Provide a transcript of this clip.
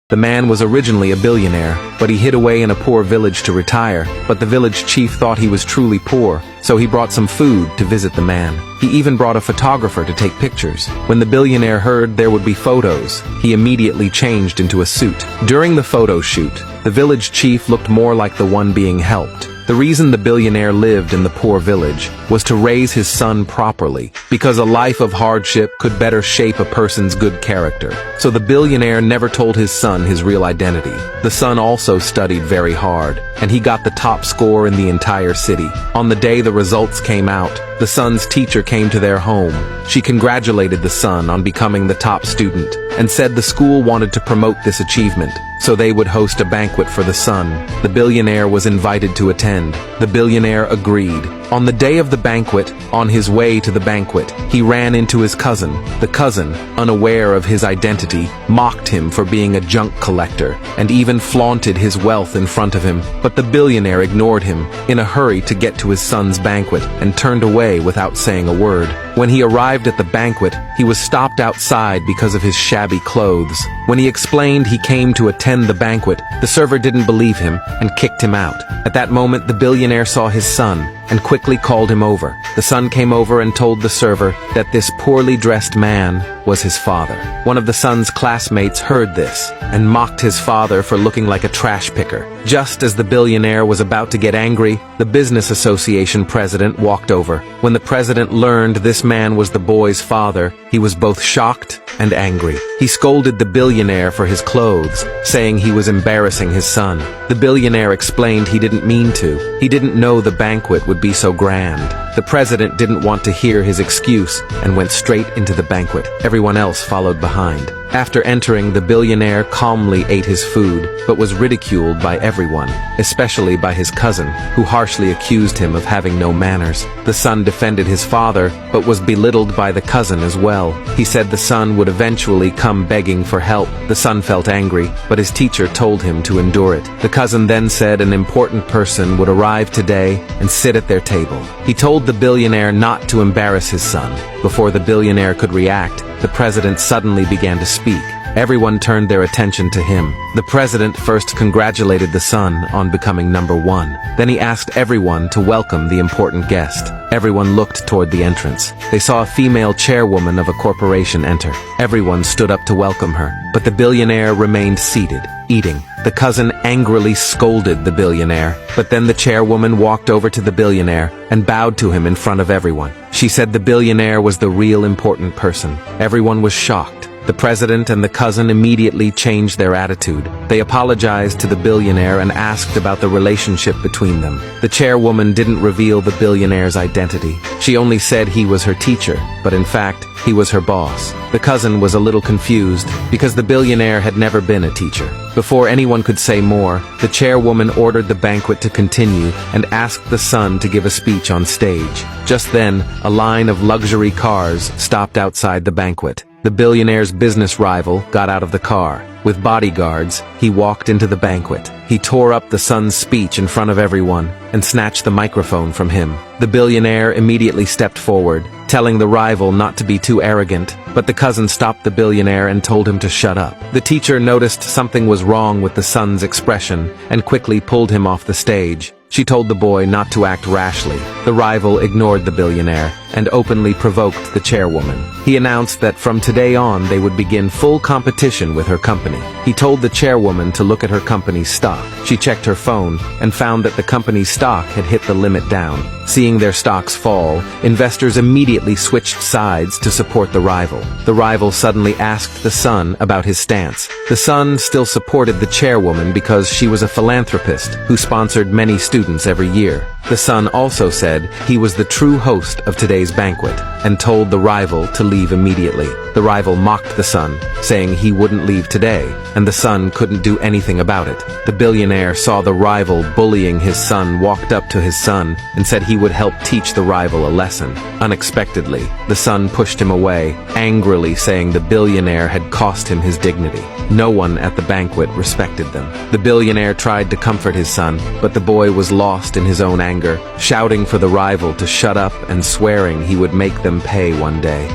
The man was originally a billionaire, but he hid away in a poor village to retire. But the village chief thought he was truly poor, so he brought some food to visit the man. He even brought a photographer to take pictures. When the billionaire heard there would be photos, he immediately changed into a suit. During the photo shoot, the village chief looked more like the one being helped. The reason the billionaire lived in the poor village was to raise his son properly, because a life of hardship could better shape a person's good character. So the billionaire never told his son his real identity. The son also studied very hard, and he got the top score in the entire city. On the day the results came out, the son's teacher came to their home. She congratulated the son on becoming the top student, and said the school wanted to promote this achievement, so they would host a banquet for the son. The billionaire was invited to attend. The billionaire agreed. On the day of the banquet, on his way to the banquet, he ran into his cousin. The cousin, unaware of his identity, mocked him for being a junk collector, and even flaunted his wealth in front of him. But the billionaire ignored him, in a hurry to get to his son's banquet, and turned away without saying a word. When he arrived at the banquet, he was stopped outside because of his shabby clothes. When he explained he came to attend the banquet, the server didn't believe him and kicked him out. At that moment, the billionaire saw his son and quickly called him over. The son came over and told the server that this poorly dressed man was his father. One of the son's classmates heard this and mocked his father for looking like a trash picker. Just as the billionaire was about to get angry, the business association president walked over. When the president learned this man was the boy's father, he was both shocked and angry. He scolded the billionaire for his clothes, saying he was embarrassing his son. The billionaire explained he didn't mean to. He didn't know the banquet would be so grand. The president didn't want to hear his excuse and went straight into the banquet. Everyone else followed behind. After entering, the billionaire calmly ate his food, but was ridiculed by everyone, especially by his cousin, who harshly accused him of having no manners. The son defended his father, but was belittled by the cousin as well. He said the son would eventually come begging for help. The son felt angry, but his teacher told him to endure it. The cousin then said an important person would arrive today and sit at their table. He told the billionaire not to embarrass his son. Before the billionaire could react, the president suddenly began to speak. Everyone turned their attention to him. The president first congratulated the son on becoming number one. Then he asked everyone to welcome the important guest. Everyone looked toward the entrance. They saw a female chairwoman of a corporation enter. Everyone stood up to welcome her, but the billionaire remained seated, eating. The cousin angrily scolded the billionaire, but then the chairwoman walked over to the billionaire and bowed to him in front of everyone. She said the billionaire was the real important person. Everyone was shocked. The president and the cousin immediately changed their attitude. They apologized to the billionaire and asked about the relationship between them. The chairwoman didn't reveal the billionaire's identity. She only said he was her teacher, but in fact, he was her boss. The cousin was a little confused because the billionaire had never been a teacher. Before anyone could say more, the chairwoman ordered the banquet to continue and asked the son to give a speech on stage. Just then, a line of luxury cars stopped outside the banquet. The billionaire's business rival got out of the car. With bodyguards, he walked into the banquet. He tore up the son's speech in front of everyone and snatched the microphone from him. The billionaire immediately stepped forward, telling the rival not to be too arrogant, but the cousin stopped the billionaire and told him to shut up. The teacher noticed something was wrong with the son's expression and quickly pulled him off the stage. She told the boy not to act rashly. The rival ignored the billionaire and openly provoked the chairwoman. He announced that from today on they would begin full competition with her company. He told the chairwoman to look at her company's stock. She checked her phone and found that the company's stock had hit the limit down. Seeing their stocks fall, investors immediately switched sides to support the rival. The rival suddenly asked the son about his stance. The son still supported the chairwoman because she was a philanthropist who sponsored many students every year. The son also said he was the true host of today's banquet and told the rival to leave immediately. The rival mocked the son, saying he wouldn't leave today, and the son couldn't do anything about it. The billionaire saw the rival bullying his son, walked up to his son, and said he would help teach the rival a lesson. Unexpectedly, the son pushed him away, angrily saying the billionaire had cost him his dignity. No one at the banquet respected them. The billionaire tried to comfort his son, but the boy was lost in his own anger, shouting for the rival to shut up and swearing he would make them pay one day.